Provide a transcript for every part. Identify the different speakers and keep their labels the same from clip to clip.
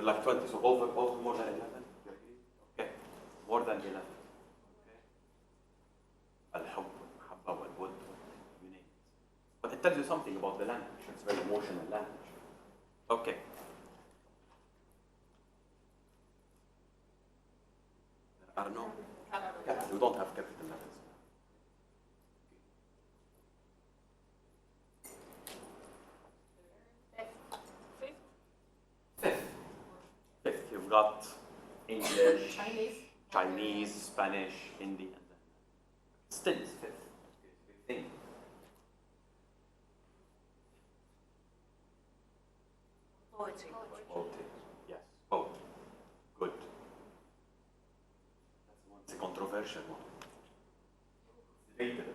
Speaker 1: Like 20, so over more than 11? You agree? Okay. More than 11. Okay. Al-Hubb, Al-Mahabba, Wal-Wud, you name it. But it tells you something about the language. It's very emotional language. Okay. There are no... Yeah, you don't have capital letters. Fifth, you've got English, Chinese, Spanish, Hindi, and then still is fifth. Thing.
Speaker 2: Poetry.
Speaker 1: Yes. Oh, good. That's a controversial one. Debatable.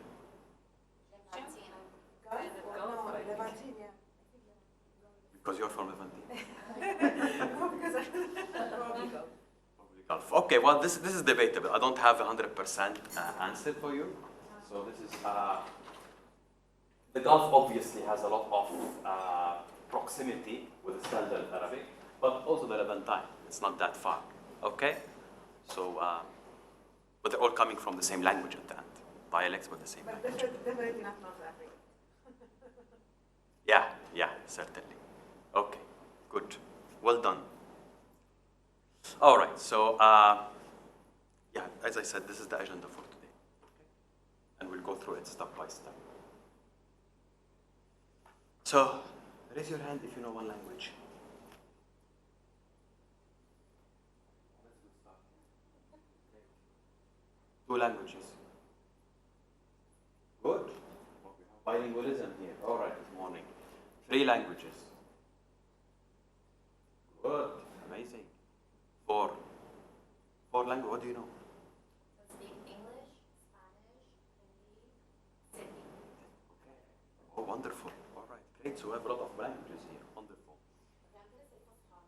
Speaker 1: Because you're from Levantine. Gulf. Okay, well, this is debatable. I don't have 100% answer for you. So this is the Gulf obviously has a lot of proximity with the Standard Arabic, but also the Levantine. It's not that far. Okay, so but they're all coming from the same language at the end. Dialects, but the same language.
Speaker 2: Definitely not North Africa.
Speaker 1: Yeah, certainly. Okay, good. Well done. All right, so yeah, as I said, this is the agenda for today. Okay? And we'll go through it step by step. So, raise your hand if you know one language. Two languages. Good. Bilingualism here. All right, this morning. 3 languages. Good. Amazing. 4 languages. What do you know?
Speaker 3: Speak English, Spanish, Hindi, Hindi.
Speaker 1: Okay. Oh, wonderful. All right. Great. So we have a lot of languages here. Wonderful.
Speaker 3: Okay, I'm going to say Fusha.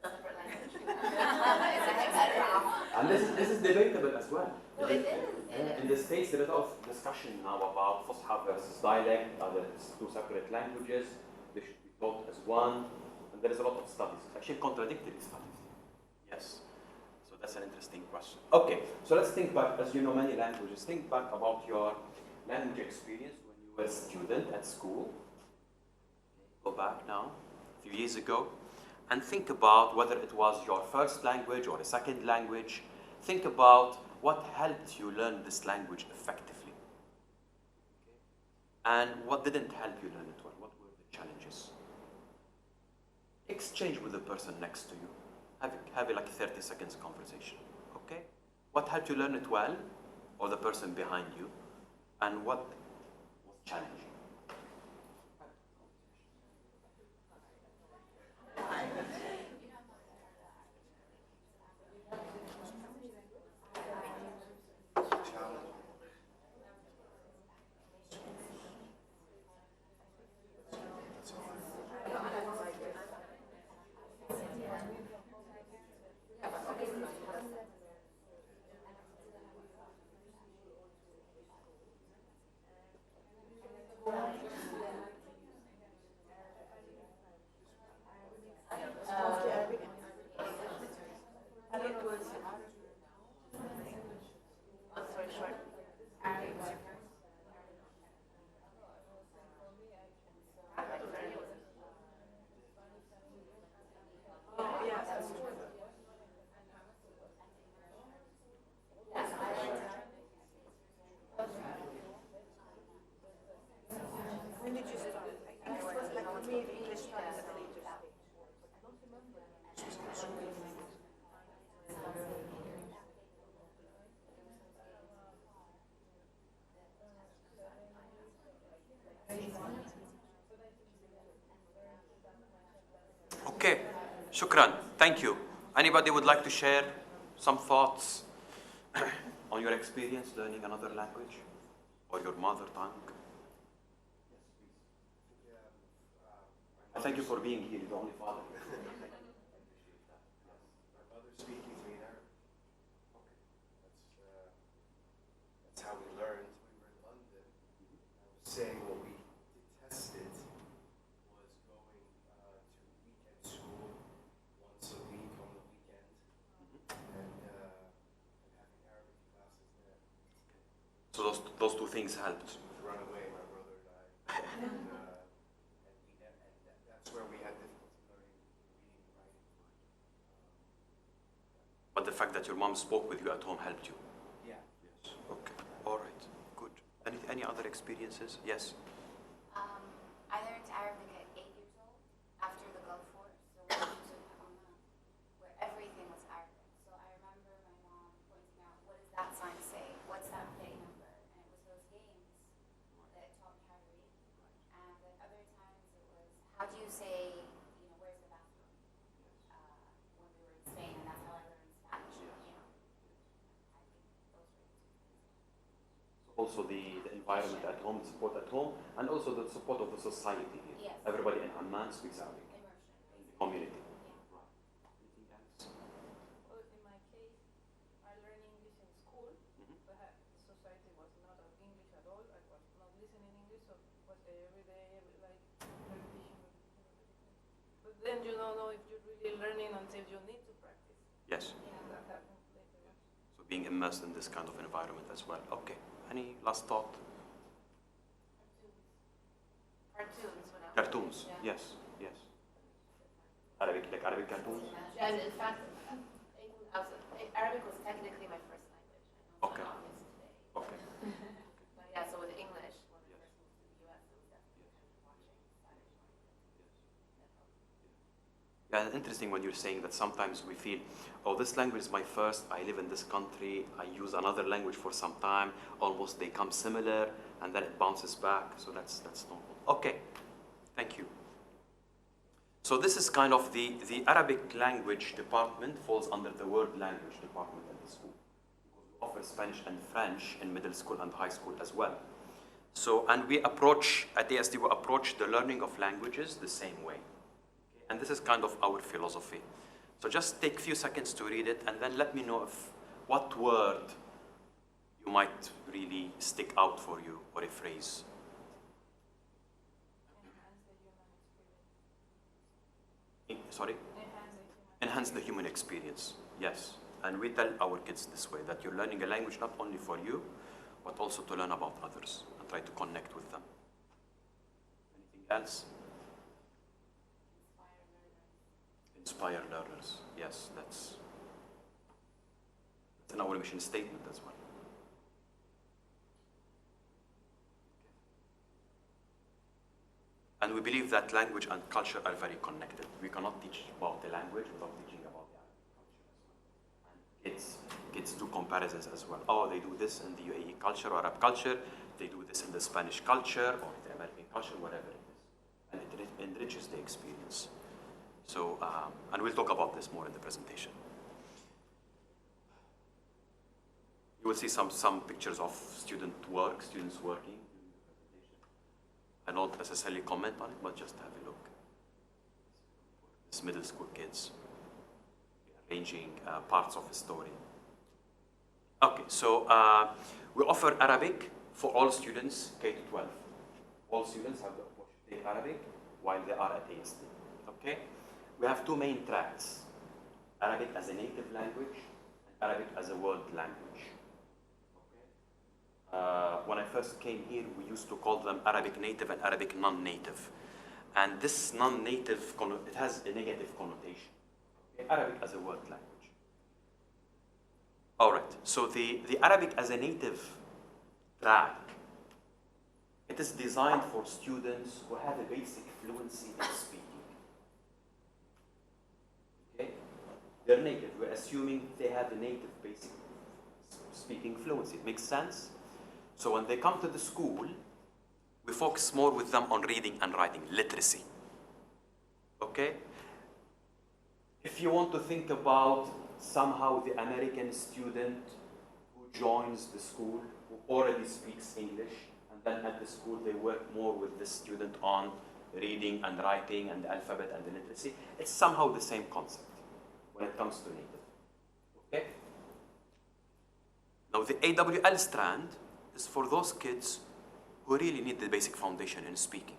Speaker 3: Another language. Is that better?
Speaker 1: And this is debatable as well.
Speaker 3: No, it is.
Speaker 1: In the States, there is a lot of discussion now about Fusha versus dialect. Are there 2 separate languages? They should be taught as one. And there is a lot of studies, actually contradictory studies. Yes. So that's an interesting question. Okay, so let's think back, as you know many languages, think back about your language experience when you were a student at school. Go back now, a few years ago, and think about whether it was your first language or a second language. Think about what helped you learn this language effectively. And what didn't help you learn it well? What were the challenges? Exchange with the person next to you. Have a like 30 seconds conversation. Okay? What helped you learn it well? Or the person behind you? And what was challenging?
Speaker 2: When did you start? I think it was like for me, English started at the age of 6. I don't remember.
Speaker 1: Okay, shukran. Thank you. Anybody would like to share some thoughts on your experience learning another language or your mother tongue? Thank you for being here, the only father.
Speaker 4: My mother speaking to me in Arabic. That's how we learned. We were in London. I was saying what we detested was going to weekend school once a
Speaker 1: So those two things helped.
Speaker 4: run away, my brother and I. That's where we had difficulty learning reading and writing.
Speaker 1: But the fact that your mom spoke with you at home helped you.
Speaker 4: Yeah.
Speaker 1: Yes. Okay. All right. Good. Any other experiences? Yes.
Speaker 3: I learned Arabic at 8 years old after the Gulf War, so we went to Oman, where everything was Arabic. So I remember my mom pointing out, what does that sign say? What's that plate number? And it was those games that taught me how to read. And then other times it was, how do you say, where's the bathroom? When we were in Spain, and that's how I learned Spanish. I think those were the two things.
Speaker 1: Also the environment at home, the support at home, and also the support of the society here.
Speaker 3: Yes.
Speaker 1: Everybody in Amman speaks Arabic.
Speaker 3: Immersion.
Speaker 1: In the community.
Speaker 3: Yeah.
Speaker 1: Right. Anything else?
Speaker 2: Well, in my case, I learned English in school.
Speaker 1: Mhm.
Speaker 2: The society was not of English at all. I was not listening English, so it was every day, like repetition. But then you don't know if you're really learning until you need to practice.
Speaker 1: Yes.
Speaker 2: That happened later on.
Speaker 1: So being immersed in this kind of environment as well. Okay. Any last thought?
Speaker 3: Cartoons when I was
Speaker 1: Cartoons.
Speaker 3: yeah.
Speaker 1: Yes. Yes. Arabic, like Arabic cartoons.
Speaker 3: And in fact, Arabic was technically my first language. I know
Speaker 1: Okay.
Speaker 3: it's not obvious today.
Speaker 1: Okay.
Speaker 3: But yeah, so with English, when I first moved to the US, it was definitely kind of watching Spanish language. That helped.
Speaker 1: Yeah, and interesting when you're saying that sometimes we feel, oh, this language is my first, I live in this country, I use another language for some time, almost they come similar, and then it bounces back, so that's normal. Okay, thank you. So this is kind of the Arabic language department falls under the world language department at the school. Because we offer Spanish and French in middle school and high school as well. So, and we approach, at ASD, we approach the learning of languages the same way. And this is kind of our philosophy. So just take a few seconds to read it, and then let me know if what word you might really stick out for you, or a phrase. Sorry? Enhance the human experience, yes. And we tell our kids this way, that you're learning a language not only for you, but also to learn about others and try to connect with them. Anything else? Inspire learners, yes, that's in our mission statement as well. And we believe that language and culture are very connected. We cannot teach about the language without teaching about the Arabic culture as well. And kids do comparisons as well. Oh, they do this in the UAE culture or Arab culture, they do this in the Spanish culture or the American culture, whatever it is. And it enriches the experience. So, and we'll talk about this more in the presentation. You will see some pictures of students working. I don't necessarily comment on it, but just have a look. It's middle school kids arranging parts of a story. Okay, so we offer Arabic for all students K to 12. All students have the opportunity to take Arabic while they are at ASD. Okay, we have two main tracks: Arabic as a native language and Arabic as a world language. When I first came here, we used to call them Arabic native and Arabic non-native. And this non-native, it has a negative connotation. Okay? Arabic as a world language. All right, so the Arabic as a native track, it is designed for students who have a basic fluency in speaking. Okay? They're native, we're assuming they have a native basic speaking fluency. It makes sense? So when they come to the school, we focus more with them on reading and writing, literacy. Okay? If you want to think about somehow the American student who joins the school, who already speaks English, and then at the school they work more with the student on reading and writing and the alphabet and the literacy, it's somehow the same concept when it comes to native. Okay? Now the AWL strand is for those kids who really need the basic foundation in speaking.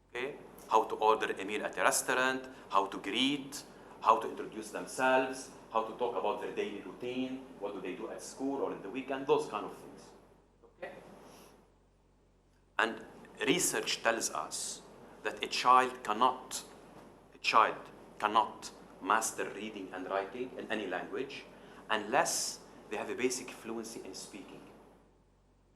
Speaker 1: Okay? How to order a meal at a restaurant, how to greet, how to introduce themselves, how to talk about their daily routine, what do they do at school or in the weekend, those kind of things. Okay? And research tells us that a child cannot master reading and writing in any language unless they have a basic fluency in speaking.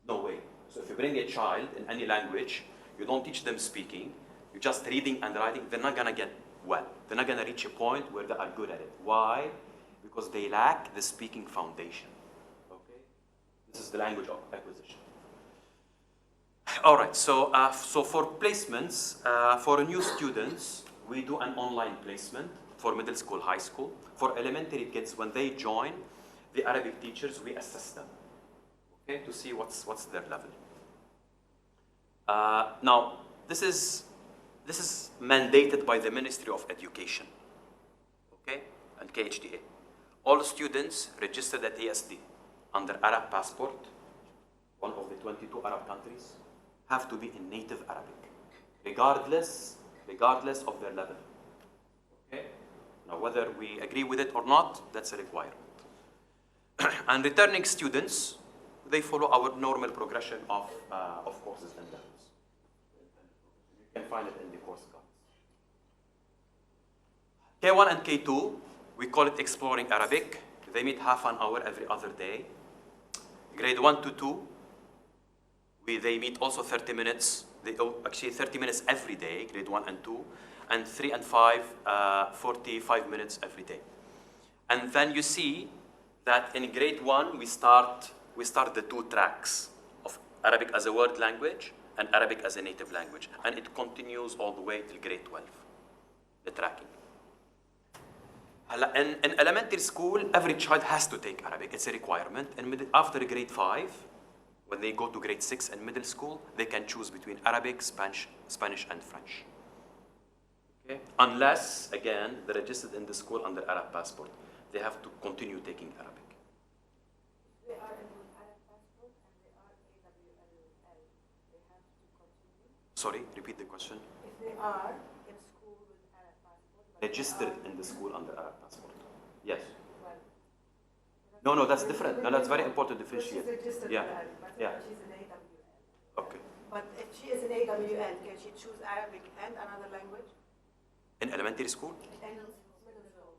Speaker 1: No way. So if you bring a child in any language, you don't teach them speaking, you're just reading and writing, they're not gonna get well. They're not gonna reach a point where they are good at it. Why? Because they lack the speaking foundation. Okay? This is the language of acquisition. All right, so for placements, for new students, we do an online placement for middle school, high school. For elementary kids, when they join, the Arabic teachers, we assess them, okay, to see what's their level. Now, this is mandated by the Ministry of Education, okay, and KHDA. All students registered at ASD under Arab passport, one of the 22 Arab countries, have to be in native Arabic, regardless of their level. Okay? Now, whether we agree with it or not, that's a requirement. And returning students, they follow our normal progression of courses and levels. You can find it in the course guides. K1 and K2, we call it Exploring Arabic. They meet half an hour every other day. Grade 1 to 2, they meet also 30 minutes. Actually 30 minutes every day, grade 1 and 2. And 3 and 5, 45 minutes every day. And then you see that in grade 1, we start the 2 tracks of Arabic as a word language and Arabic as a native language. And it continues all the way till grade 12, the tracking. In elementary school, every child has to take Arabic. It's a requirement. And after grade 5, when they go to grade 6 and middle school, they can choose between Arabic, Spanish, and French. Okay? Unless, again, they're registered in the school under Arab passport. They have to continue taking Arabic.
Speaker 2: They are in Arab passport and they are AWL. They have to continue.
Speaker 1: Sorry, repeat the question.
Speaker 2: If they are in school with Arab passport, but
Speaker 1: Registered in the school under Arab passport. Yes.
Speaker 2: well,
Speaker 1: No, that's different. No, that's very important to differentiate.
Speaker 2: She's registered
Speaker 1: Yeah.
Speaker 2: with Arabic, but
Speaker 1: Yeah.
Speaker 2: she's an AWL.
Speaker 1: Okay.
Speaker 2: But if she is an AWL, can she choose Arabic and another language?
Speaker 1: In elementary school?
Speaker 2: And middle school.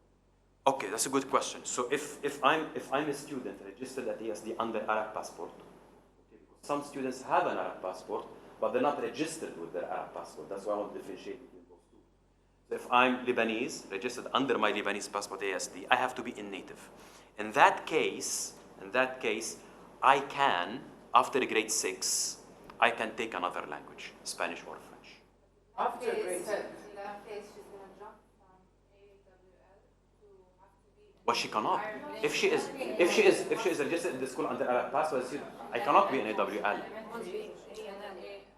Speaker 1: Okay, that's a good question. So if I'm a student registered at ASD under Arab passport, okay, because some students have an Arab passport, but they're not registered with their Arab passport. That's why I want to differentiate between those two. So if I'm Lebanese, registered under my Lebanese passport ASD, I have to be in native. In that case, I can, after grade 6, I can take another language, Spanish or French.
Speaker 2: After grade 6.
Speaker 3: In that case, she's going to jump from AWL to have to be.
Speaker 1: Well, she cannot. If she is registered in the school under Arab passport, I cannot be in AWL.
Speaker 3: And then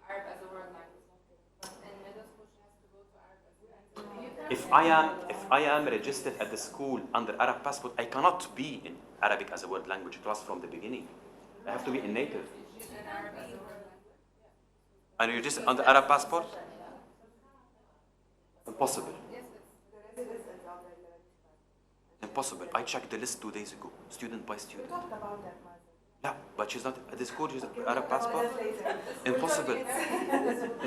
Speaker 3: Arab as a word language. But in middle school, she has to go to Arab as a word.
Speaker 1: If I am registered at the school under Arab passport, I cannot be in Arabic as a word language. It was from the beginning. I have to be in native.
Speaker 3: She's in Arab as a word language.
Speaker 1: And you just under Arab passport? Impossible. Impossible. I checked the list 2 days ago, student by
Speaker 2: We
Speaker 1: student.
Speaker 2: talked about that, Mazen.
Speaker 1: Yeah, but she's not at the school. She's
Speaker 2: Okay,
Speaker 1: Arab
Speaker 2: we'll talk about
Speaker 1: passport.
Speaker 2: that later.
Speaker 1: Impossible.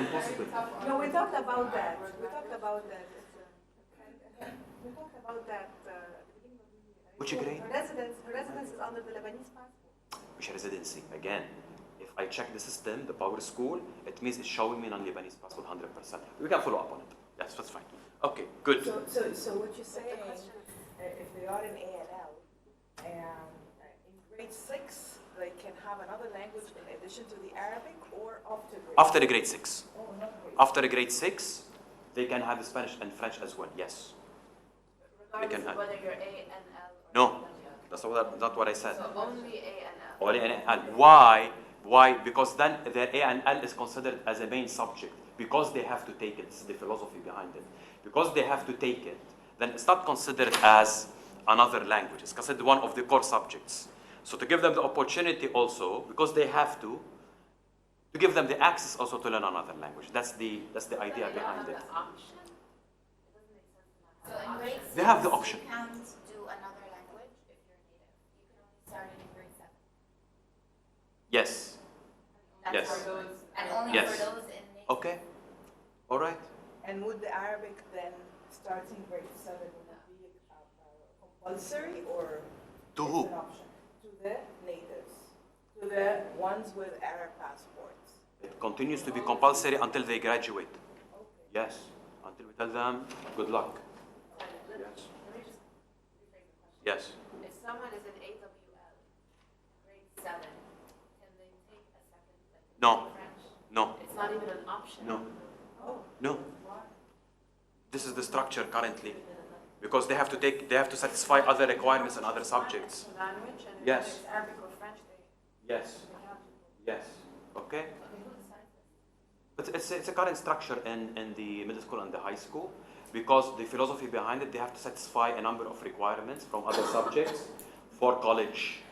Speaker 1: Impossible.
Speaker 2: No, we talked about that. We talked about that. We talked about that at the beginning of the year.
Speaker 1: Which grade?
Speaker 2: Her residence is under the Lebanese passport.
Speaker 1: Which residency? Again, if I check the system, the power school, it means it's showing me non-Lebanese passport 100%. We can follow up on it. Yes, that's fine. Okay, good.
Speaker 2: So what you're saying, if they are in ALL, and in grade 6, they can have another language in addition to the Arabic, or after grade?
Speaker 1: After grade 6.
Speaker 2: Oh, not grade.
Speaker 1: After grade 6, they can have Spanish and French as well, yes.
Speaker 3: Regardless
Speaker 1: have-
Speaker 3: of whether you're A and L or
Speaker 1: No.
Speaker 3: AWL.
Speaker 1: That's not what I said.
Speaker 3: So only A and L.
Speaker 1: Only A and L. Why? Why? Because then their A and L is considered as a main subject. Because they have to take it. This is the philosophy behind it. Because they have to take it, then it's not considered as another language. It's considered one of the core subjects. So to give them the opportunity also, because they have to give them the access also to learn another language. That's the idea behind it.
Speaker 3: So in grade 6,
Speaker 1: They have the option.
Speaker 3: you can't do another language if you're native. You can only start it in grade 7.
Speaker 1: Yes.
Speaker 3: That's
Speaker 1: Yes.
Speaker 3: for those, and only
Speaker 1: Yes.
Speaker 3: for those in native.
Speaker 1: Okay. All right.
Speaker 2: And would the Arabic then, starting grade 7, would it be compulsory or
Speaker 1: To
Speaker 2: it's
Speaker 1: who?
Speaker 2: an option? To the natives, to the ones with Arab passports.
Speaker 1: It continues to be compulsory until they graduate.
Speaker 2: Okay.
Speaker 1: Yes. Until we tell them, good luck. Yes.
Speaker 3: Let me just rephrase the question.
Speaker 1: Yes.
Speaker 3: If someone is in AWL, grade 7, can they take a second, like,
Speaker 1: No.
Speaker 3: French?
Speaker 1: No.
Speaker 3: It's not even an option.
Speaker 1: No.
Speaker 2: Oh,
Speaker 1: No.
Speaker 2: why?
Speaker 1: This is the structure currently. Because they have to satisfy other requirements and other subjects.
Speaker 2: Language, and if
Speaker 1: Yes.
Speaker 2: it's Arabic or French,
Speaker 1: Yes.
Speaker 2: they have to.
Speaker 1: Yes. Okay.
Speaker 3: Okay, who decides this?
Speaker 1: It's a current structure in the middle school and the high school because the philosophy behind it, they have to satisfy a number of requirements from other subjects for college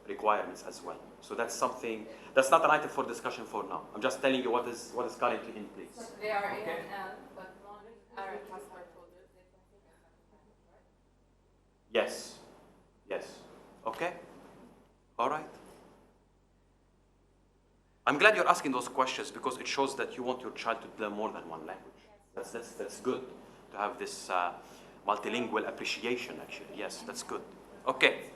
Speaker 1: requirements as well. So that's something, that's not an item for discussion for now. I'm just telling you what is currently in place.
Speaker 3: They are
Speaker 1: Okay.
Speaker 3: AML, but non-Arab passport holders, they can take a second language, right?
Speaker 1: Yes. Yes. Okay. All right. I'm glad you're asking those questions because it shows that you want your child to learn more than one language. That's good to have this multilingual appreciation, actually. Yes, that's good. Okay.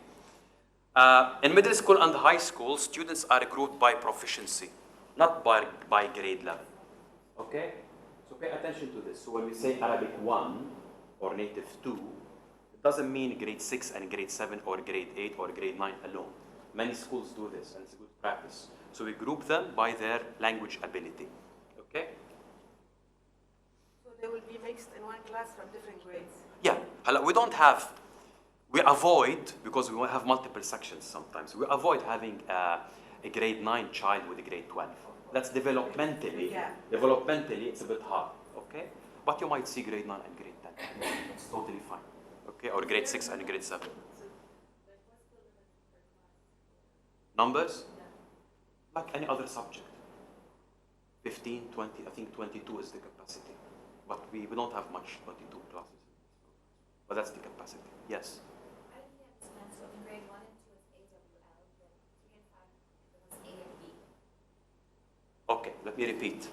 Speaker 1: In middle school and high school, students are recruited by proficiency, not by grade level. Okay? So pay attention to this. So when we say Arabic 1 or native 2, it doesn't mean grade 6 and grade 7 or grade 8 or grade 9 alone. Many schools do this, and it's a good practice. So we group them by their language ability. Okay?
Speaker 2: So they will be mixed in one class from different grades.
Speaker 1: Yeah. We avoid, because we have multiple sections sometimes, we avoid having a grade 9 child with a grade 12. That's developmentally,
Speaker 2: Yeah.
Speaker 1: it's a bit hard. Okay? But you might see grade 9 and grade 10. It's totally fine. Okay? Or grade 6 and grade 7. Numbers? Like any other subject. 15, 20, I think 22 is the capacity. But we don't have much 22 classes. But that's the capacity. Yes?
Speaker 3: I didn't understand, so in grade 1 and 2 it's AWL, but 3 and 5 it was A and B.
Speaker 1: Okay, let me repeat.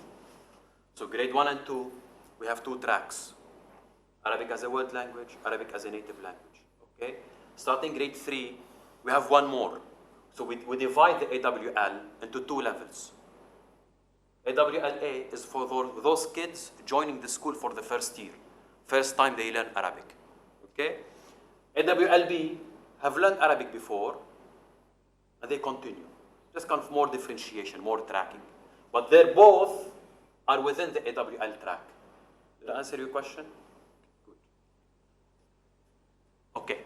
Speaker 1: So grade 1 and 2, we have 2 tracks. Arabic as a world language, Arabic as a native language. Okay? Starting grade 3, we have one more. So we divide the AWL into 2 levels. AWL-A is for those kids joining the school for the first year. First time they learn Arabic. Okay? AWL-B have learned Arabic before, and they continue. Just kind of more differentiation, more tracking. But they both are within the AWL track. Did I answer your question? Good. Okay.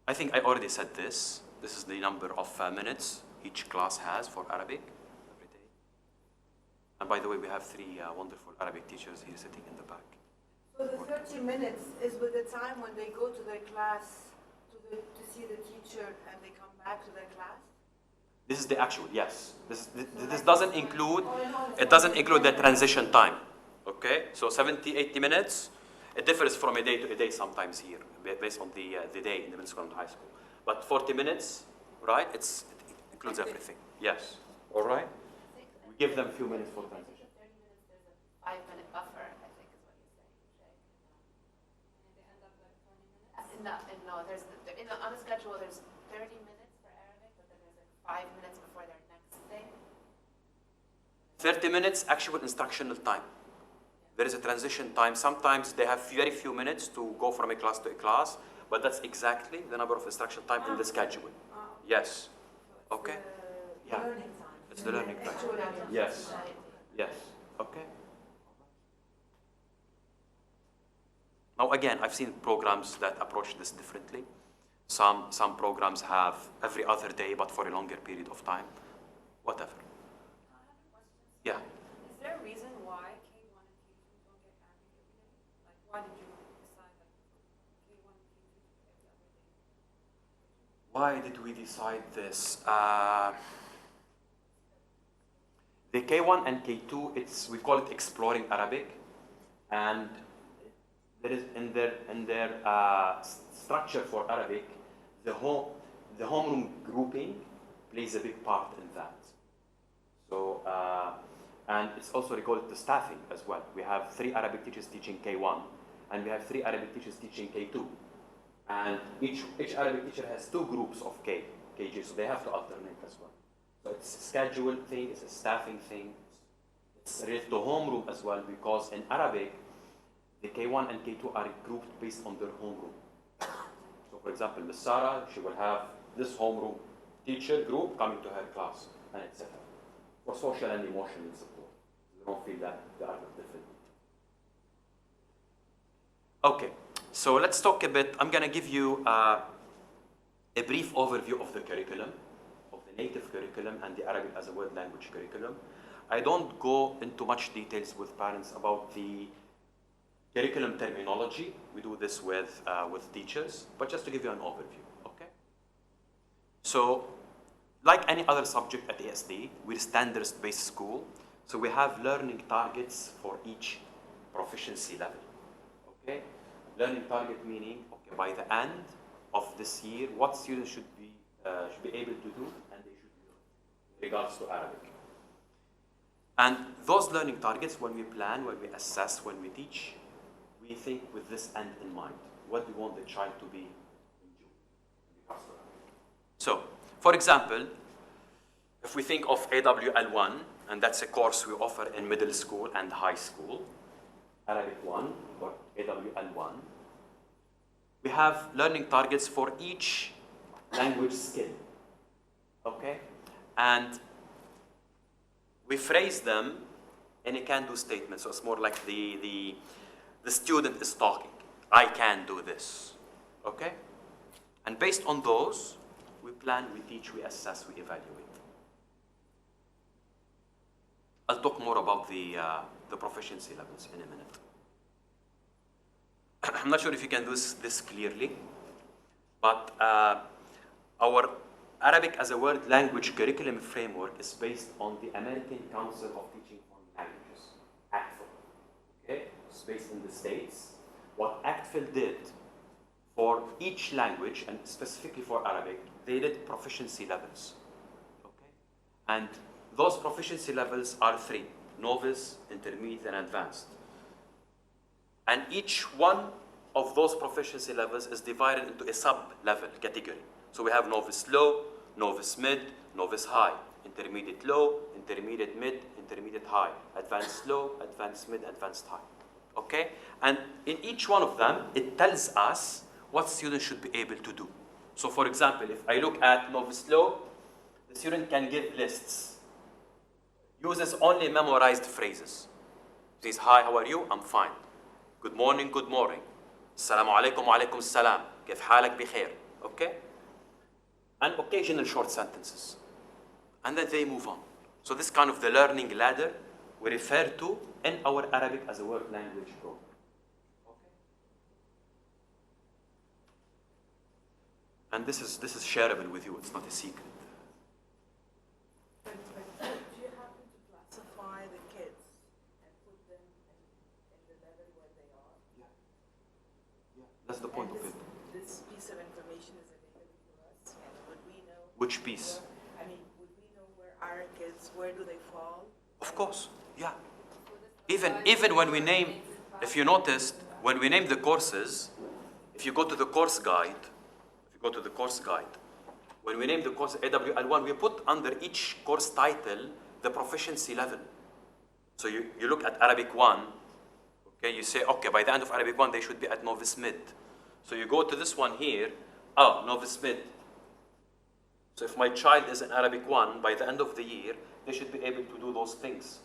Speaker 1: I think I already said this. This is the number of minutes each class has for Arabic every day. And by the way, we have 3 wonderful Arabic teachers here sitting in the back.
Speaker 2: So the 30 minutes is with the time when they go to their class to see the teacher and they come back to their class?
Speaker 1: This is the actual, yes. This doesn't include, it doesn't include the transition time. Okay? So 70, 80 minutes. It differs from a day to a day sometimes here, based on the day in the middle school and high school. But 40 minutes, right? It includes everything. Yes. All right? We give them a few minutes for transition.
Speaker 3: 30 minutes, there's a 5-minute buffer, I think is what you're saying, Shay. And they end up like 20 minutes? No, there's, on the schedule, there's 30 minutes for Arabic, but then there's like 5 minutes before their next thing.
Speaker 1: 30 minutes actual instructional time. There is a transition time. Sometimes they have very few minutes to go from a class to a class, but that's exactly the number of instruction time in the schedule. Yes. Okay? Yeah.
Speaker 2: Learning time.
Speaker 1: It's the learning time.
Speaker 2: Actual learning.
Speaker 1: Yes. Yes. Okay. Now again, I've seen programs that approach this differently. Some programs have every other day, but for a longer period of time. Whatever. Yeah.
Speaker 2: Is there a reason why K1 and K2 don't get Arabic every day? Like, why did you decide like K1 and K2 to get every day?
Speaker 1: Why did we decide this? The K1 and K2, we call it exploring Arabic, and there is in their structure for Arabic, the homeroom grouping plays a big part in that. So, and it's also recorded to staffing as well. We have 3 Arabic teachers teaching K1, and we have 3 Arabic teachers teaching K2. And each Arabic teacher has 2 groups of KG, so they have to alternate as well. So it's a scheduled thing, it's a staffing thing. It's related to homeroom as well, because in Arabic, the K1 and K2 are grouped based on their homeroom. So for example, Miss Sarah, she will have this homeroom teacher group coming to her class, and etc. For social and emotional support. You don't feel that they are different. Okay, so let's talk a bit. I'm going to give you a brief overview of the curriculum, of the native curriculum and the Arabic as a word language curriculum. I don't go into much details with parents about the curriculum terminology. We do this with teachers, but just to give you an overview, okay? So, like any other subject at ASD, we're a standards-based school, so we have learning targets for each proficiency level, okay? Learning target meaning, okay, by the end of this year, what students should be able to do, and they should do in regards to Arabic. And those learning targets, when we plan, when we assess, when we teach, we think with this end in mind. What do we want the child to be in June? So, for example, if we think of AWL1, and that's a course we offer in middle school and high school, Arabic 1 or AWL1, we have learning targets for each language skill, okay? And we phrase them in a can-do statement, so it's more like the student is talking. I can do this, okay? And based on those, we plan, we teach, we assess, we evaluate. I'll talk more about the proficiency levels in a minute. I'm not sure if you can do this clearly, but our Arabic as a word language curriculum framework is based on the American Council of Teaching Foreign Languages, ACTFL. Okay? It's based in the States. What ACTFL did for each language, and specifically for Arabic, they did proficiency levels. Okay? And those proficiency levels are 3: novice, intermediate, and advanced. And each one of those proficiency levels is divided into a sub-level category. So we have novice low, novice mid, novice high, intermediate low, intermediate mid, intermediate high, advanced low, advanced mid, advanced high. Okay? And in each one of them, it tells us what students should be able to do. So for example, if I look at novice low, the student can give lists, uses only memorized phrases. Says, hi, how are you? I'm fine. Good morning, good morning. Assalamu alaikum wa alaikum assalam. كيف حالك بخير. Okay? And occasional short sentences. And then they move on. So this kind of the learning ladder we refer to in our Arabic as a word language program. Okay? And this is shareable with you. It's not a secret.
Speaker 2: Do you happen to classify the kids and put them in the level where they are?
Speaker 1: Yeah, that's the point of it.
Speaker 2: This piece of information is available for us, and would we know?
Speaker 1: Which piece?
Speaker 2: Would we know where our kids, where do they fall?
Speaker 1: Of course, yeah. Even when we name, if you noticed, when we name the courses, if you go to the course guide, when we name the course AWL1, we put under each course title the proficiency level. So you look at Arabic 1, okay, you say, okay, by the end of Arabic 1, they should be at novice mid. So you go to this one here, novice mid. So if my child is in Arabic 1, by the end of the year, they should be able to do those things.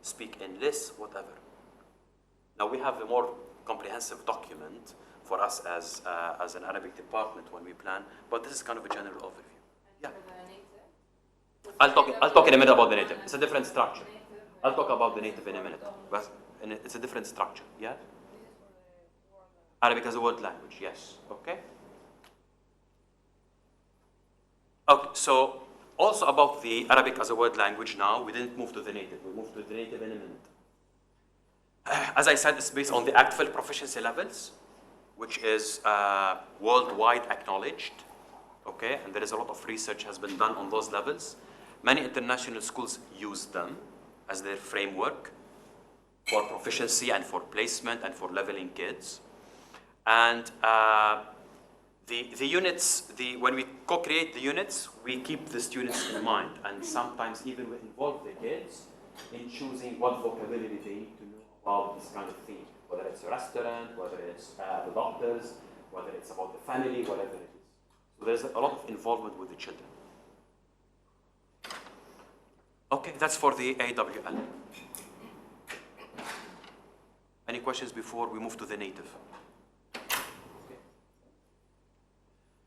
Speaker 1: Speak in lists, whatever. Now we have a more comprehensive document for us as an Arabic department when we plan, but this is kind of a general overview. Yeah. I'll talk in a minute about the native. It's a different structure. I'll talk about the native in a minute. But it's a different structure. Yeah? Arabic as a word language, yes. Okay? Okay, so also about the Arabic as a word language now, we didn't move to the native. We'll move to the native in a minute. As I said, it's based on the ACTFL proficiency levels, which is worldwide acknowledged, okay? And there is a lot of research has been done on those levels. Many international schools use them as their framework for proficiency and for placement and for leveling kids. And the units, when we co-create the units, we keep the students in mind, and sometimes even we involve the kids in choosing what vocabulary they need to know about this kind of thing, whether it's a restaurant, whether it's the doctors, whether it's about the family, whatever it is. So there's a lot of involvement with the children. Okay, that's for the AWL. Any questions before we move to the native?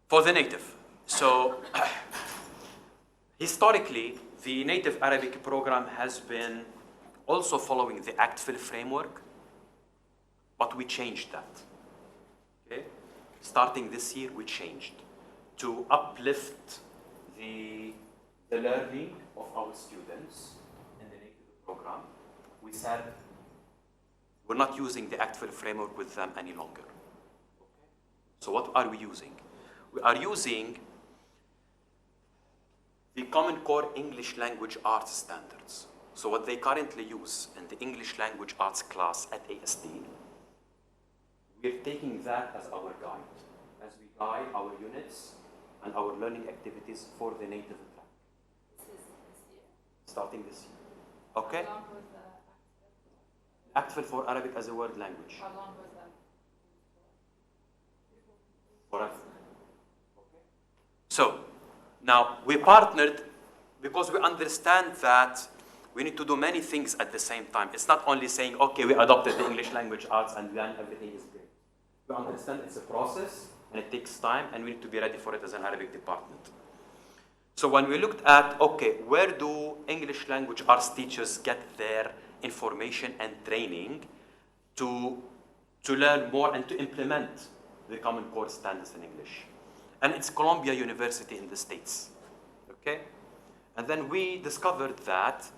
Speaker 1: For the native, so historically, the native Arabic program has been also following the ACTFL framework, but we changed that. Okay? Starting this year, we changed to uplift the learning of our students in the native program. We said we're not using the ACTFL framework with them any longer. Okay? So what are we using? We are using the Common Core English Language Arts standards. So what they currently use in the English Language Arts class at ASD, we're taking that as our guide, as we guide our units and our learning activities for the native track.
Speaker 2: This is this year.
Speaker 1: Starting this year. Okay?
Speaker 2: How long was the
Speaker 1: ACTFL for Arabic as a word language.
Speaker 2: How long was that?
Speaker 1: Forever. So, now we partnered because we understand that we need to do many things at the same time. It's not only saying, okay, we adopted the English language arts and then everything is great. We understand it's a process and it takes time and we need to be ready for it as an Arabic department. So when we looked at, okay, where do English language arts teachers get their information and training to learn more and to implement the Common Core standards in English? And it's Columbia University in the States, okay? And then we discovered that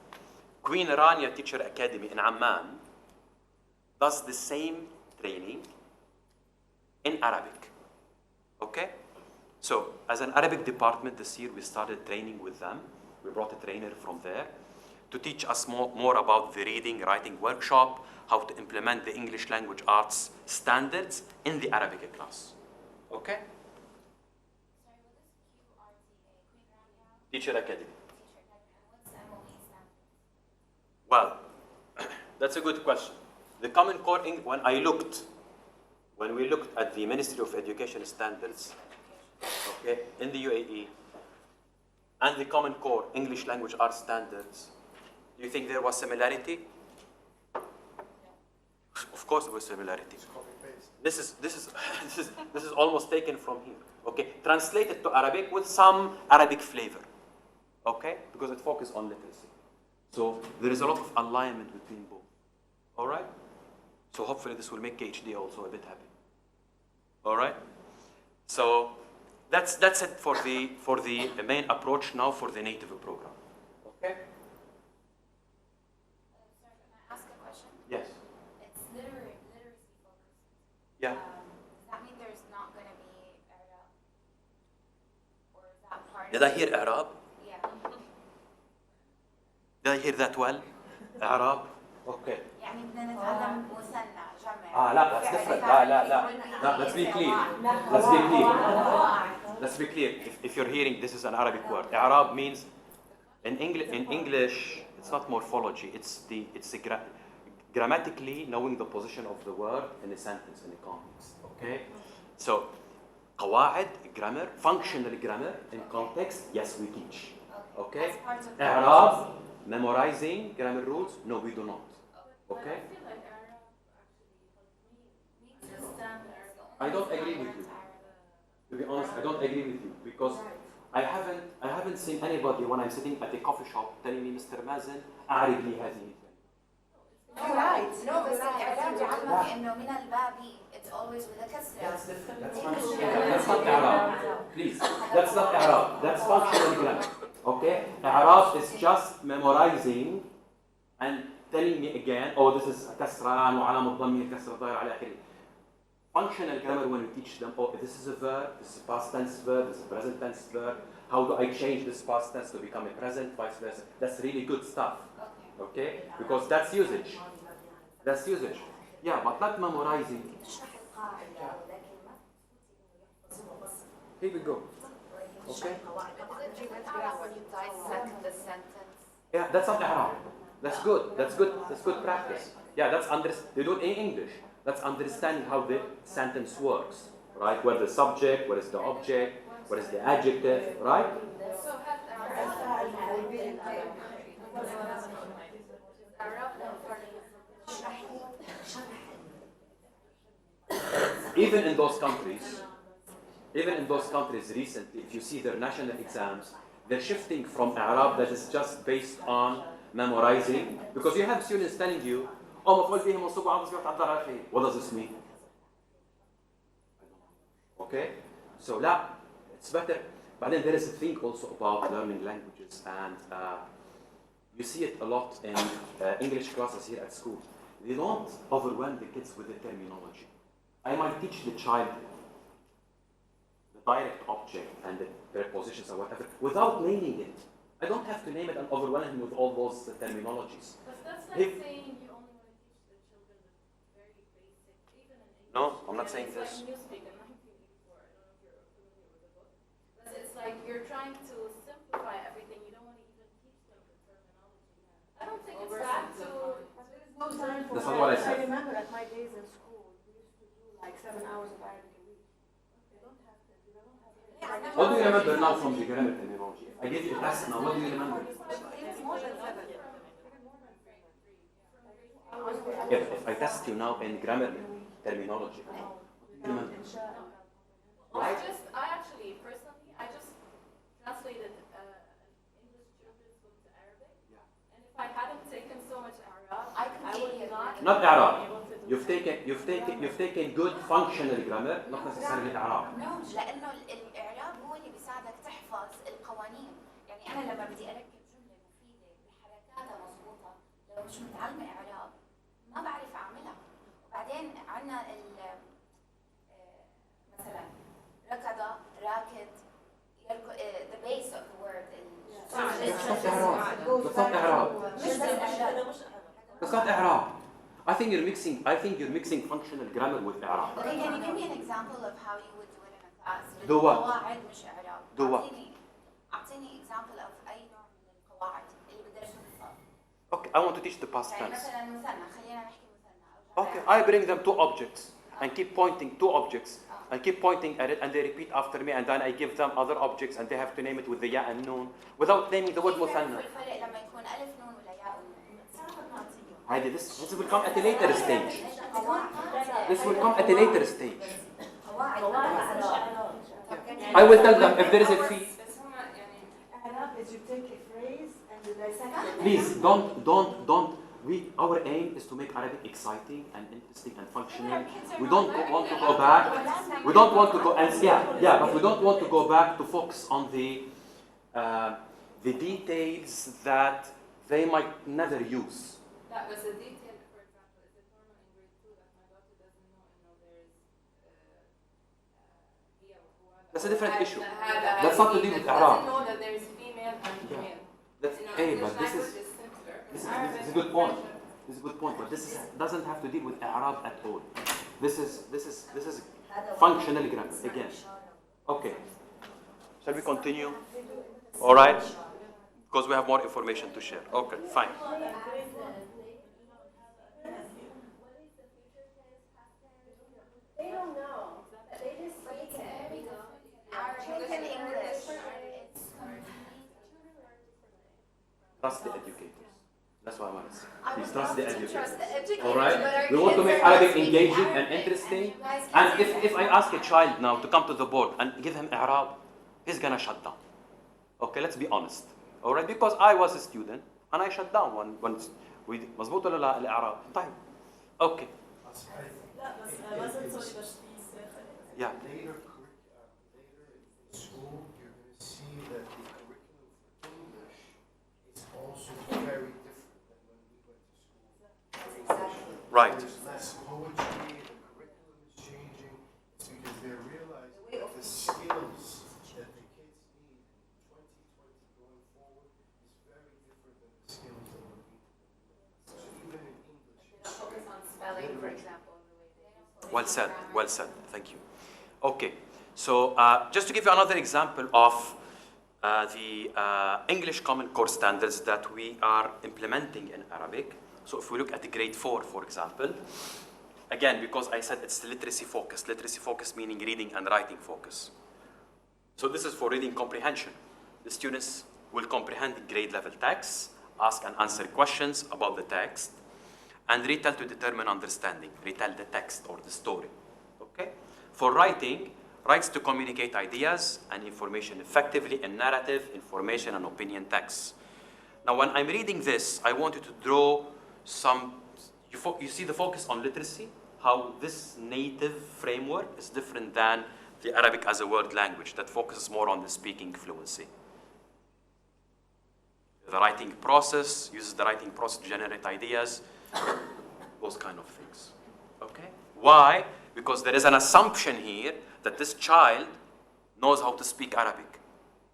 Speaker 1: Queen Rania Teacher Academy in Amman does the same training in Arabic, okay? So as an Arabic department this year, we started training with them. We brought a trainer from there to teach us more about the reading, writing workshop, how to implement the English language arts standards in the Arabic class, okay? Teacher Academy. Well, that's a good question. The Common Core, when we looked at the Ministry of Education standards, okay, in the UAE, and the Common Core English Language Arts standards, do you think there was similarity? Of course there was similarity. This is almost taken from here. Okay, translated to Arabic with some Arabic flavor. Okay, because it focuses on literacy. So there is a lot of alignment between both. All right. So hopefully this will make KHD also a bit happy. All right. So that's it for the main approach now for the native program. Okay.
Speaker 3: Sorry, can I ask a question?
Speaker 1: Yes.
Speaker 3: It's literacy focused.
Speaker 1: Yeah.
Speaker 3: Does that mean there's not going to be Arab? Or is that part
Speaker 1: Did I hear Arab?
Speaker 3: Yeah.
Speaker 1: Did I hear that well? Arab. Okay.
Speaker 3: يعني بدنا نتعلم مثنى جمع.
Speaker 1: لا, that's different. لا, let's be clear. Let's be clear. If you're hearing this is an Arabic word, Arab means in English it's not morphology. It's grammatically knowing the position of the word in a sentence, in a context. Okay. So قواعد grammar, functional grammar in context. Yes, we teach. Okay. Arab, memorizing grammar rules. No, we do not. Okay.
Speaker 2: I feel like Arab actually helped me understand Arabic.
Speaker 1: I don't agree with you. To be honest, I don't agree with you because I haven't seen anybody when I'm sitting at a coffee shop telling me, Mr. Mazen, أعرب لي هذه.
Speaker 3: Right. No, بس الإعراب يعلمك إنه من الباب it's always with a كسرة.
Speaker 1: That's different. That's not Arab. Please. That's not Arab. That's functional grammar. Okay? Arab is just memorizing and telling me again, oh, this is كسرة وعلامة ضمير كسرة ضاير على آخره. Functional grammar when we teach them, oh, this is a verb, this is a past tense verb, this is a present tense verb. How do I change this past tense to become a present, vice versa? That's really good stuff. Okay? Because that's usage. That's usage. Yeah, but not memorizing. Here we go. Okay?
Speaker 3: When you dissect the sentence.
Speaker 1: Yeah, that's not i'rab. That's good. That's good. That's good practice. Yeah, that's they do it in English. That's understanding how the sentence works, right? Where the subject, what is the object, what is the adjective, right?
Speaker 3: So
Speaker 1: Even in those countries, recently, if you see their national exams, they're shifting from Arab that is just based on memorizing, because you have students telling you, what does this mean? Okay? So, it's better. But then there is a thing also about learning languages, and you see it a lot in English classes here at school. They don't overwhelm the kids with the terminology. I might teach the child the direct object and the prepositions or whatever without naming it. I don't have to name it and overwhelm him with all those terminologies.
Speaker 2: But that's like saying you only want to teach the children the very basic, even in English.
Speaker 1: No, I'm not saying this.
Speaker 2: It's like Newspeak in 1984. I don't know if you're familiar with the book. But it's like you're trying to simplify everything. You don't want to even teach them the terminology. I don't think it's bad to...
Speaker 1: That's not what I said.
Speaker 5: I remember at my days in school, we used to do like 7 hours of Arabic a week. They don't have to. They don't have.
Speaker 1: What do you remember now from the grammar terminology? I give you a test now. What do you remember?
Speaker 5: It's more than 7.
Speaker 1: If I test you now in grammar terminology, what do you remember?
Speaker 2: I actually, personally, I just translated an English children's book to Arabic.
Speaker 1: Yeah.
Speaker 2: And if I hadn't taken so much Arab,
Speaker 3: I
Speaker 2: I would
Speaker 3: completely agree.
Speaker 2: not
Speaker 1: Not Arab.
Speaker 2: be able to do
Speaker 1: You've taken good functional grammar, not necessarily Arab.
Speaker 3: No، لأنه الإعراب هو اللي بيساعدك تحفظ القوانين. يعني أنا لما بدي أركب جملة مفيدة بحركاتها مضبوطة، لو مش متعلمة إعراب ما بعرف أعملها. وبعدين عنا مثلا ركض، راكد، the base of the word.
Speaker 1: That's not Arab. I think you're mixing functional grammar with Arab.
Speaker 3: Okay, can you give me an example of how you would do it in a class?
Speaker 1: Do what?
Speaker 3: القواعد مش إعراب.
Speaker 1: Do what?
Speaker 3: أعطيني example of أي نوع من القواعد اللي بدرسه بالضبط.
Speaker 1: Okay, I want to teach the past
Speaker 3: يعني
Speaker 1: tense.
Speaker 3: مثلا مثنى، خلينا نحكي مثنى أو
Speaker 1: Okay,
Speaker 3: جمع.
Speaker 1: I bring them two objects and keep pointing two objects and keep pointing at it and they repeat after me and then I give them other objects and they have to name it with the ya and noon without naming the word
Speaker 3: كيف
Speaker 1: مثنى.
Speaker 3: يعرفوا الفرق لما يكون ألف نون ولا ياء ونون؟
Speaker 1: This will come at a later stage. This will come at a later stage. I will tell them if there is a fee.
Speaker 5: Arab is you take a phrase and you dissect it.
Speaker 1: Please don't. Our aim is to make Arabic exciting and interesting and functional. We don't want to go back. We don't want to go and but we don't want to go back to focus on the details that they might never use.
Speaker 2: That was a detail, for example, is it normal in grade 2 that my daughter doesn't know, there's
Speaker 1: That's a different issue.
Speaker 2: That's
Speaker 1: That's not to do with Arab.
Speaker 2: doesn't know that there's female and male.
Speaker 1: But this is a good point. This is a good point, but this doesn't have to deal with Arab at all. This is functional grammar again. Okay. Shall we continue? All right. Because we have more information to share. Okay, fine.
Speaker 5: They don't know. They just say it.
Speaker 3: Arabic and English.
Speaker 1: Trust the educators. That's what I want to say.
Speaker 3: I
Speaker 1: Please
Speaker 3: would
Speaker 1: trust the
Speaker 3: love to
Speaker 1: educators.
Speaker 3: trust the educators,
Speaker 1: All
Speaker 3: but
Speaker 1: right.
Speaker 3: our
Speaker 1: We want to
Speaker 3: kids
Speaker 1: make
Speaker 3: are
Speaker 1: Arabic
Speaker 3: speaking
Speaker 1: engaging and
Speaker 3: Arabic,
Speaker 1: interesting.
Speaker 3: you guys
Speaker 1: And
Speaker 3: can't
Speaker 1: if I ask a child now to come to the board and give him Arab, he's gonna shut down. Okay, let's be honest. All right, because I was a student and I shut down when we مظبوط ولا لا الإعراب؟ طيب. Okay. Yeah.
Speaker 4: Later in school, you're going to see that the curriculum for English is also very different than when we went to school.
Speaker 1: Right.
Speaker 4: There's less poetry, the curriculum is changing. It's because they're realizing that the skills that the kids need in
Speaker 1: Well said, well said. Thank you. Okay, so just to give you another example of the English Common Core standards that we are implementing in Arabic. So if we look at the grade 4, for example, again, because I said it's literacy focus meaning reading and writing focus. So this is for reading comprehension. The students will comprehend grade level texts, ask and answer questions about the text, and retell to determine understanding, retell the text or the story, okay? For writing, writes to communicate ideas and information effectively in narrative, information, and opinion texts. Now, when I'm reading this, I want you to draw some, you see the focus on literacy, how this native framework is different than the Arabic as a word language that focuses more on the speaking fluency. The writing process uses the writing process to generate ideas, those kind of things, okay? Why? Because there is an assumption here that this child knows how to speak Arabic,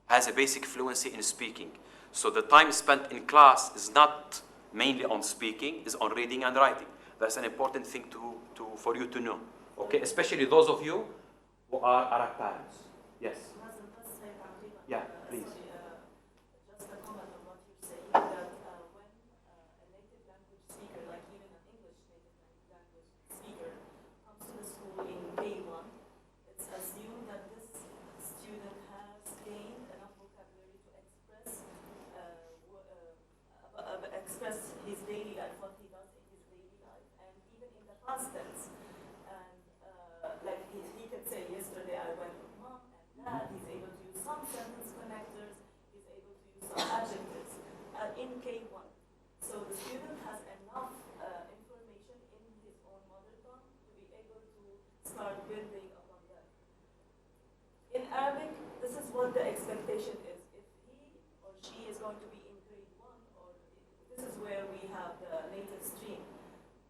Speaker 1: has a basic fluency in speaking. So the time spent in class is not mainly on speaking, is on reading and writing. That's an important thing for you to know, okay? Especially those of you who are Arab parents. Yes? Yeah, please.
Speaker 5: Just a comment on what you're saying, that when a native language speaker, like even an English native language speaker, comes to the school in K1, it's assumed that this student has gained enough vocabulary to express his daily life, what he does in his daily life, and even in the past tense. And like he can say, yesterday I went with mom and dad. He's able to use some sentence connectors. He's able to use some adjectives in K1. So the student has enough information in his own mother tongue to be able to start building upon that. In Arabic, this is what the expectation is. If he or she is going to be in grade 1, or this is where we have the native stream,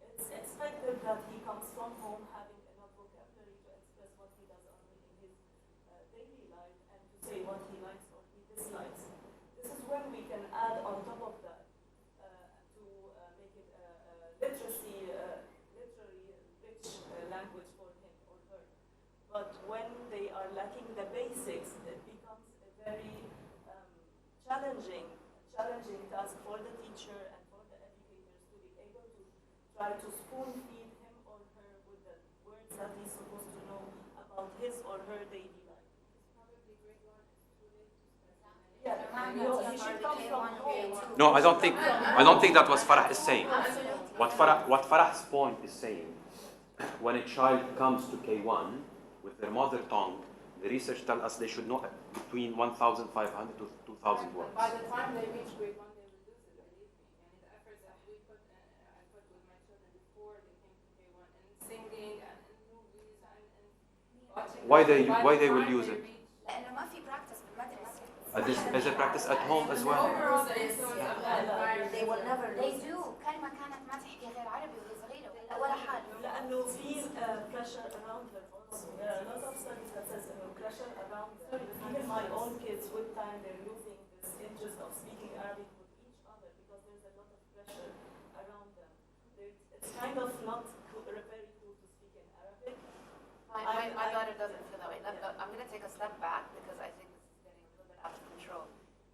Speaker 5: it's expected that he comes from home having enough vocabulary to express what he does in his daily life and to say what he likes or he dislikes. This is when we can add on top of that to make it a literary rich language for him or her. But when they are lacking the basics, it becomes a very challenging task for the teacher and for the educators to be able to try to spoon feed him or her with the words that he's supposed to know about his or her daily life.
Speaker 2: Probably grade 1 is too late to start.
Speaker 5: Yeah, he should come from home.
Speaker 1: No, I don't think that was Farah is saying. What Farah's point is saying, when a child comes to K1 with their mother tongue, the research tells us they should know between 1,500 to 2,000 words.
Speaker 2: By the time they reach grade 1, they will lose it, believe me. And the efforts that I put with my children before they came to K1, and singing and movies and watching.
Speaker 1: Why they will use it?
Speaker 3: لأنه ما في practice بالمدرسة.
Speaker 1: Is it practice at home as well?
Speaker 2: Overall, the influence of the environment.
Speaker 5: They will never
Speaker 3: They
Speaker 5: lose.
Speaker 3: do. كلمة كانت ما تحكي غير عربي وهي صغيرة ولا حاجة.
Speaker 5: لأنه في pressure around her also. There are a lot of studies that says pressure around them. Even my own kids, with time, they're losing this interest of speaking Arabic with each other because there's a lot of pressure around them. It's kind of not very cool to speak in Arabic.
Speaker 6: My daughter doesn't feel that way. I'm going to take a step back because I think this is getting a little bit out of control.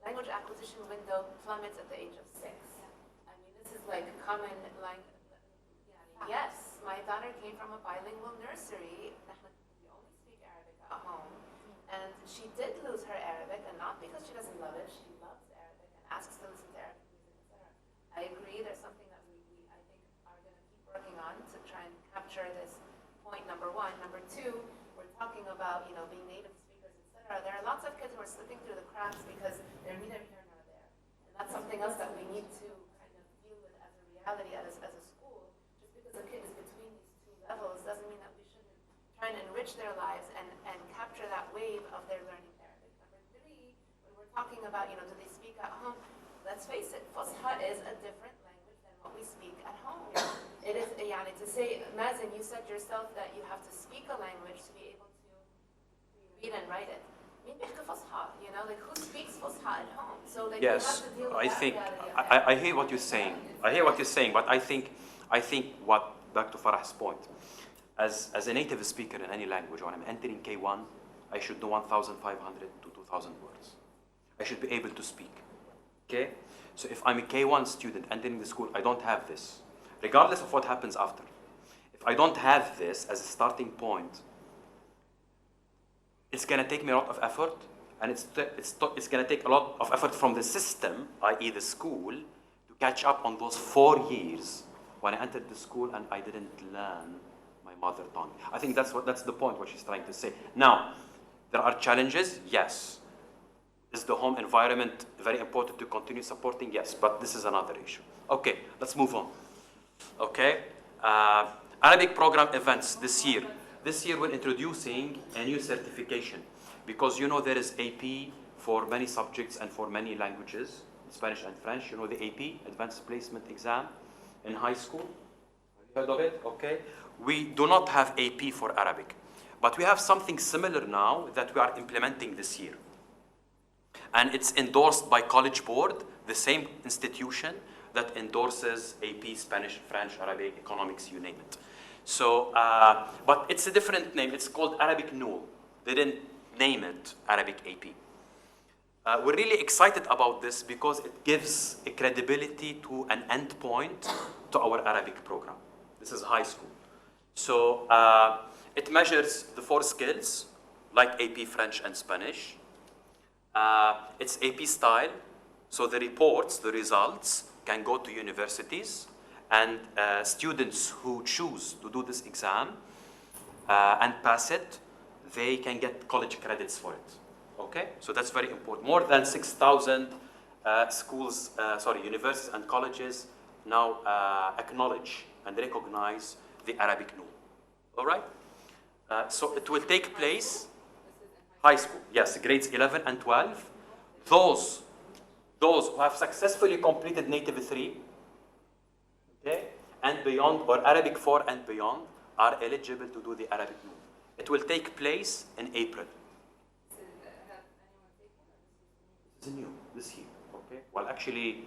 Speaker 6: Language acquisition window plummets at the age of 6. I mean, this is like common language. Yes, my daughter came from a bilingual nursery. We only speak Arabic at home. And she did lose her Arabic, and not because she doesn't love it. She loves Arabic and asks to listen to Arabic music, etc. I agree there's something that we I think, are going to keep working on to try and capture this point, number 1. Number 2, we're talking about, being native speakers, etc. There are lots of kids who are slipping through the cracks because they're neither here nor there. And that's something else that we need to kind of deal with as a reality as a school. Just because a kid is between these two levels doesn't mean that we shouldn't try and enrich their lives and capture that wave of their learning Arabic. Number 3, when we're talking about, do they speak at home? Let's face it, Fusha is a different language than what we speak at home. It is, to say, Mazen, you said yourself that you have to speak a language to be able to read and write it. مين بيحكي فصحى? Like who speaks Fusha at home? So like
Speaker 1: Yes,
Speaker 6: you have to deal with
Speaker 1: I
Speaker 6: that
Speaker 1: think
Speaker 6: reality.
Speaker 1: I hear what you're saying. But I think back to Farah's point. as a native speaker in any language, when I'm entering K1, I should know 1,500 to 2,000 words. I should be able to speak, okay? So if I'm a K1 student entering the school, I don't have this, regardless of what happens after. If I don't have this as a starting point, it's gonna take me a lot of effort, and it's gonna take a lot of effort from the system, i.e. the school, to catch up on those 4 years when I entered the school and I didn't learn my mother tongue. I think that's the point what she's trying to say. Now, there are challenges, yes. Is the home environment very important to continue supporting? Yes, but this is another issue. Okay, let's move on. Okay, Arabic program events this year. This year we're introducing a new certification because you know there is AP for many subjects and for many languages, Spanish and French. You know the AP, Advanced Placement Exam in high school. Have you heard of it? Okay. We do not have AP for Arabic, but we have something similar now that we are implementing this year. And it's endorsed by College Board, the same institution that endorses AP, Spanish, French, Arabic, economics, you name it. So, but it's a different name. It's called Arabic NUL. They didn't name it Arabic AP. We're really excited about this because it gives a credibility to an endpoint to our Arabic program. This is high school. So it measures the 4 skills, like AP, French, and Spanish. It's AP style, so the reports, the results, can go to universities, and students who choose to do this exam and pass it, they can get college credits for it. Okay, so that's very important. More than 6,000 universities and colleges now acknowledge and recognize the Arabic NUL. All right, so it will take place. High school, yes, grades 11 and 12. Those who have successfully completed Native 3, okay, and beyond, or Arabic 4 and beyond, are eligible to do the Arabic NUL. It will take place in April. It's new, this year, okay? Well, actually,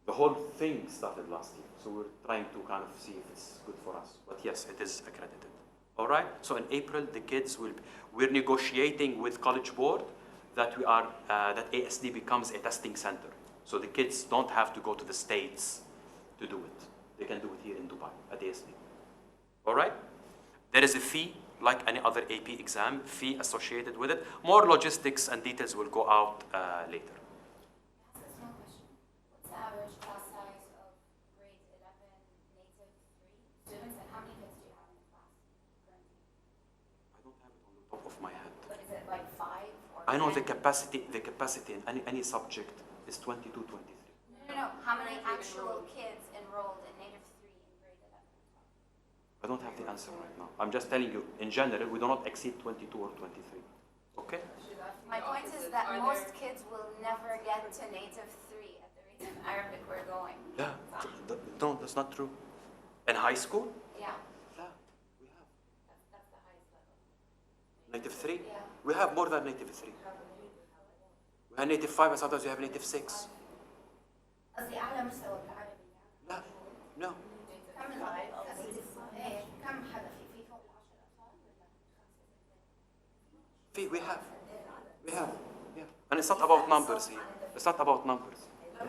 Speaker 1: the whole thing started last year, so we're trying to kind of see if it's good for us. But yes, it is accredited. All right, so in April, the kids will, we're negotiating with College Board that that ASD becomes a testing center. So the kids don't have to go to the States to do it. They can do it here in Dubai at ASD. All right, there is a fee, like any other AP exam, fee associated with it. More logistics and details will go out later.
Speaker 3: Ask a small question. What's the average class size of grade 11 native 3 students, and how many kids do you have in the class currently?
Speaker 1: I don't have it on the top of my head.
Speaker 3: But is it like 5 or
Speaker 1: I know
Speaker 3: 10?
Speaker 1: the capacity in any subject is 22, 23.
Speaker 3: No. How many actual kids enrolled in native 3 in grade 11 and 12?
Speaker 1: I don't have the answer right now. I'm just telling you, in general, we do not exceed 22 or 23. Okay?
Speaker 3: My point is that most kids will never get to native 3 at the rate of Arabic we're going.
Speaker 1: Yeah. No, that's not true. In high school?
Speaker 3: Yeah,
Speaker 1: Yeah, we have.
Speaker 3: that's the highest level.
Speaker 1: Native 3?
Speaker 3: Yeah.
Speaker 1: We have more than native 3. We have native 5 and sometimes we have native 6.
Speaker 3: قصدي أعلى مستوى بالعربي يعني.
Speaker 1: No.
Speaker 3: كم إيه كم حدا في فوق ال10 أطفال ولا 5
Speaker 1: We have. Yeah. And it's not about numbers here. It's not about numbers.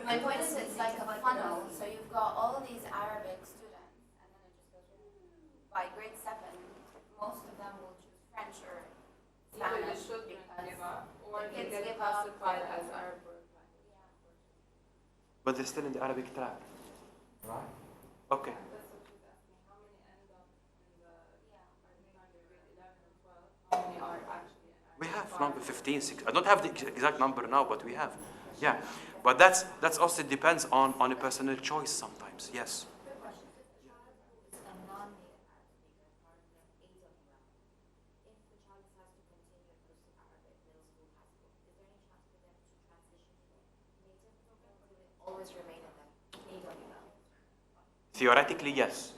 Speaker 3: My point is it's like a funnel, so you've got all these Arabic students, and then it just goes by grade 7, most of them will choose French or
Speaker 2: Either the
Speaker 3: Spanish
Speaker 2: children
Speaker 3: because
Speaker 2: give up, or
Speaker 3: the
Speaker 2: they
Speaker 3: kids
Speaker 2: get
Speaker 3: give up,
Speaker 2: classified
Speaker 3: or-
Speaker 2: as Arab language.
Speaker 1: But they're still in the Arabic track. Right. Okay.
Speaker 2: That's what she's asking. How many end up in the, I mean, under grade 11 and 12? How many are actually in Arabic?
Speaker 1: We have number 15, 6. I don't have the exact number now, but we have. Yeah. But that's also depends on a personal choice sometimes. Yes.
Speaker 3: Good question. If the child who is a non-native Arabic speaker, part of the 8 of them, if the child decides to continue and goes to Arabic, middle school, high school, is there any chance for them to transition to the native program, or do they always remain in the 8 of them?
Speaker 1: Theoretically, yes.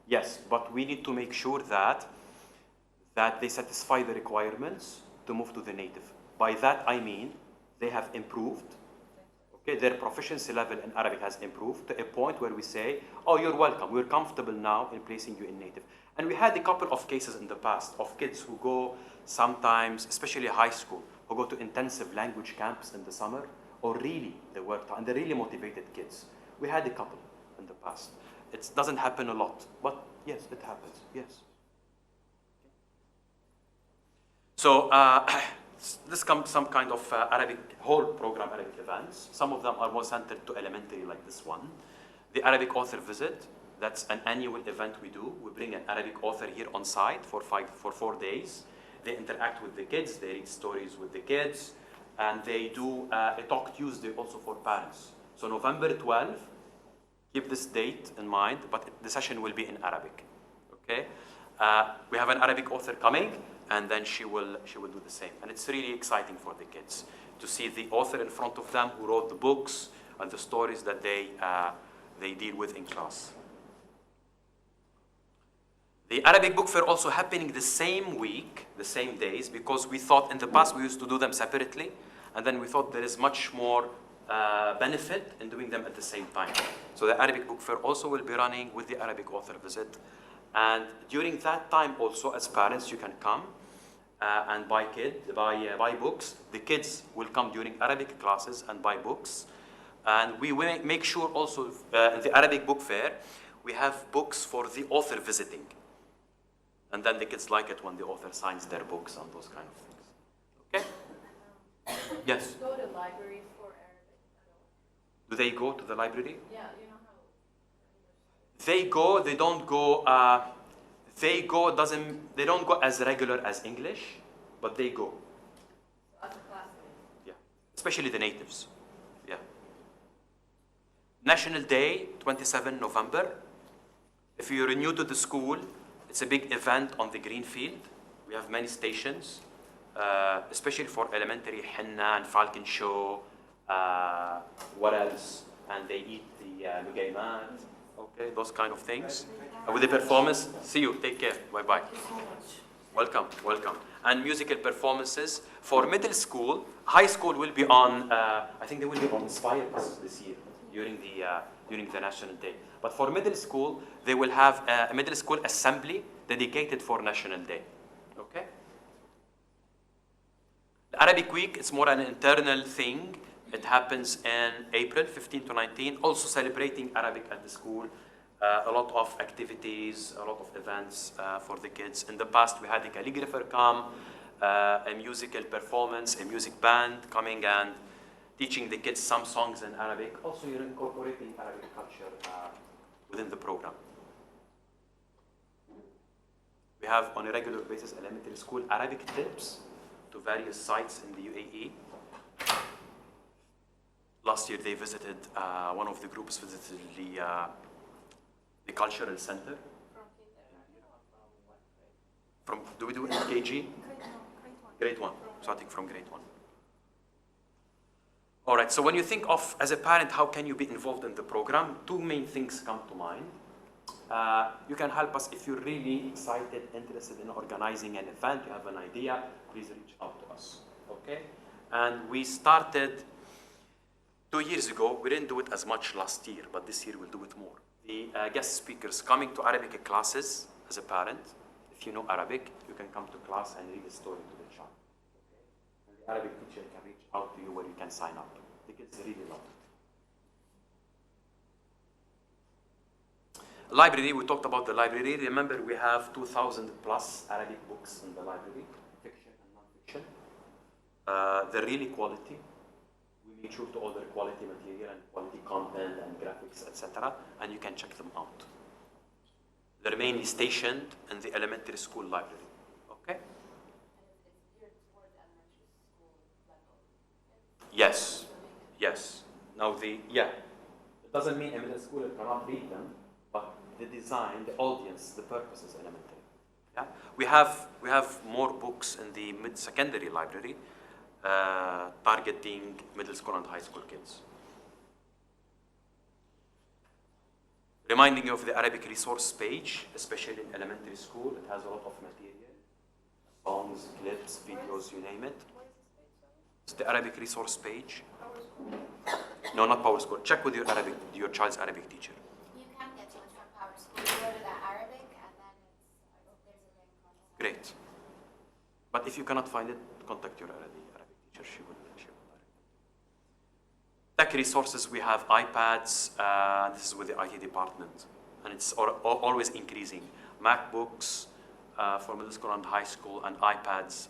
Speaker 1: Yes, but we need to make sure that they satisfy the requirements to move to the native. By that I mean they have improved, Okay, their proficiency level in Arabic has improved to a point where we say, oh, you're welcome. We're comfortable now in placing you in native. And we had a couple of cases in the past of kids who go sometimes, especially high school, who go to intensive language camps in the summer, or really they work, and they're really motivated kids. We had a couple in the past. It doesn't happen a lot, but yes, it happens, yes. So this comes some kind of Arabic, whole program Arabic events. Some of them are more centered to elementary, like this one. The Arabic author visit, that's an annual event we do. We bring an Arabic author here on site for 4 days. They interact with the kids, they read stories with the kids, and they do a Talk Tuesday also for parents. So November 12th, keep this date in mind, but the session will be in Arabic, okay? We have an Arabic author coming, and then she will do the same. And it's really exciting for the kids to see the author in front of them who wrote the books and the stories that they deal with in class. The Arabic book fair also happening the same week, the same days, because we thought in the past we used to do them separately, and then we thought there is much more benefit in doing them at the same time. So the Arabic book fair also will be running with the Arabic author visit. And during that time also, as parents, you can come and buy books. The kids will come during Arabic classes and buy books. And we will make sure also in the Arabic book fair, we have books for the author visiting. And then the kids like it when the author signs their books and those kind of things. Okay? Yes?
Speaker 2: Go to library for Arabic at all?
Speaker 1: Do they go to the library?
Speaker 2: Yeah, you know how.
Speaker 1: They go, they don't go, they don't go as regular as English, but they go.
Speaker 2: As a classmate.
Speaker 1: Yeah, especially the natives. Yeah. National Day, 27 November. If you're new to the school, it's a big event on the green field. We have many stations, especially for elementary, henna and falcon show, what else? And they eat the lugaymat, okay, those kind of things. With the performance, see you, take care, bye-bye.
Speaker 5: Thank you so much.
Speaker 1: Welcome, welcome. And musical performances. For middle school, high school will be on, I think they will be on Inspire this year during the National Day. But for middle school, they will have a middle school assembly dedicated for National Day, okay? The Arabic Week, it's more an internal thing. It happens in April 15 to 19, also celebrating Arabic at the school. A lot of activities, a lot of events for the kids. In the past, we had a calligrapher come, a musical performance, a music band coming and teaching the kids some songs in Arabic. Also, you're incorporating Arabic culture within the program. We have, on a regular basis, elementary school Arabic trips to various sites in the UAE. Last year, they visited, one of the groups visited the cultural center.
Speaker 2: From kindergarten or from what grade?
Speaker 1: Do we do it in KG?
Speaker 5: Grade 1.
Speaker 1: Grade 1, starting from grade 1. All right, so when you think of, as a parent, how can you be involved in the program? 2 main things come to mind. You can help us if you're really excited, interested in organizing an event, you have an idea, please reach out to us, okay? And we started 2 years ago. We didn't do it as much last year, but this year we'll do it more. The guest speakers coming to Arabic classes as a parent. If you know Arabic, you can come to class and read a story to the child. Okay? And the Arabic teacher can reach out to you where you can sign up. The kids really love it. Library, we talked about the library. Remember, we have 2,000 plus Arabic books in the library, fiction and non-fiction. They're really quality. We make sure to order quality material and quality content and graphics, etc. And you can check them out. They're mainly stationed in the elementary school library. Okay?
Speaker 3: And it's geared toward elementary school level.
Speaker 1: Yes. Yes. Now it doesn't mean a middle schooler cannot read them, but the design, the audience, the purpose is elementary. Yeah? We have more books in the mid-secondary library targeting middle school and high school kids. Reminding you of the Arabic resource page, especially in elementary school. It has a lot of material, songs, clips, videos, you name it.
Speaker 2: What is this page, sorry?
Speaker 1: It's the Arabic resource page.
Speaker 2: Our school.
Speaker 1: No, not Power School. Check with your child's Arabic teacher.
Speaker 3: You can get to it from Power School. You go to the Arabic and then there's a link on the side.
Speaker 1: Great. But if you cannot find it, contact your Arabic teacher. She will direct you. Tech resources, we have iPads. This is with the IT department. And it's always increasing. MacBooks for middle school and high school, and iPads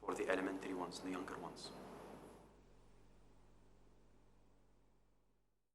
Speaker 1: for the elementary ones, the younger ones.